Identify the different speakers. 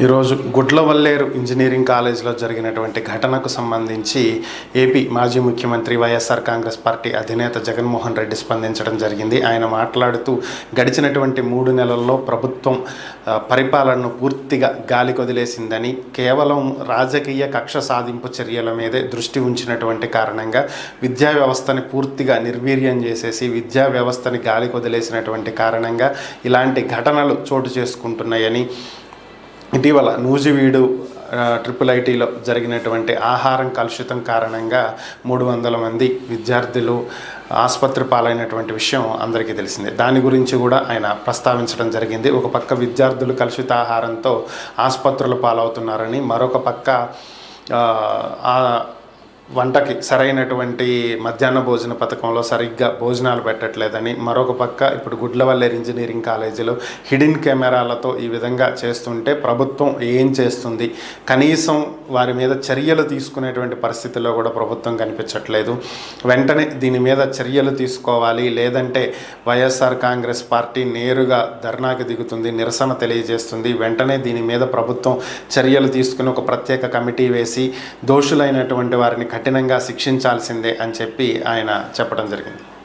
Speaker 1: ఈరోజు గుడ్లవల్లేరు ఇంజనీరింగ్ కాలేజీలో జరిగినటువంటి ఘటనకు సంబంధించి ఏపీ మాజీ ముఖ్యమంత్రి వైఎస్ఆర్ కాంగ్రెస్ పార్టీ అధినేత జగన్మోహన్ రెడ్డి స్పందించడం జరిగింది. ఆయన మాట్లాడుతూ గడిచినటువంటి 3 నెలల్లో ప్రభుత్వం పరిపాలనను పూర్తిగా గాలికి వదిలేసిందని, కేవలం రాజకీయ కక్ష సాధింపు చర్యల మీదే దృష్టి ఉంచినటువంటి కారణంగా విద్యా వ్యవస్థని పూర్తిగా నిర్వీర్యం చేసేసి విద్యా వ్యవస్థని గాలికి వదిలేసినటువంటి కారణంగా ఇలాంటి ఘటనలు చోటు చేసుకుంటున్నాయని, ఇటీవల నూజివీడు IIITలో జరిగినటువంటి ఆహారం కలుషితం కారణంగా 300 మంది విద్యార్థులు ఆసుపత్రి పాలైనటువంటి విషయం అందరికీ తెలిసిందే. దాని గురించి కూడా ఆయన ప్రస్తావించడం జరిగింది. ఒక పక్క విద్యార్థులు కలుషిత ఆహారంతో ఆసుపత్రుల పాలవుతున్నారని, మరొక పక్క వంటకి సరైనటువంటి మధ్యాహ్న భోజన పథకంలో సరిగ్గా భోజనాలు పెట్టట్లేదని, మరొక పక్క ఇప్పుడు గుడ్లవల్లేరు ఇంజనీరింగ్ కాలేజీలో హిడెన్ కెమెరాలతో ఈ విధంగా చేస్తుంటే ప్రభుత్వం ఏం చేస్తుంది, కనీసం వారి మీద చర్యలు తీసుకునేటువంటి పరిస్థితుల్లో కూడా ప్రభుత్వం కనిపించట్లేదు. వెంటనే దీని మీద చర్యలు తీసుకోవాలి, లేదంటే వైఎస్ఆర్ కాంగ్రెస్ పార్టీ నేరుగా ధర్నాకి దిగుతుంది, నిరసన తెలియజేస్తుంది. వెంటనే దీని మీద ప్రభుత్వం చర్యలు తీసుకుని ఒక ప్రత్యేక కమిటీ వేసి దోషులైనటువంటి వారిని కఠినంగా శిక్షించాల్సిందే అని చెప్పి ఆయన చెప్పడం జరిగింది.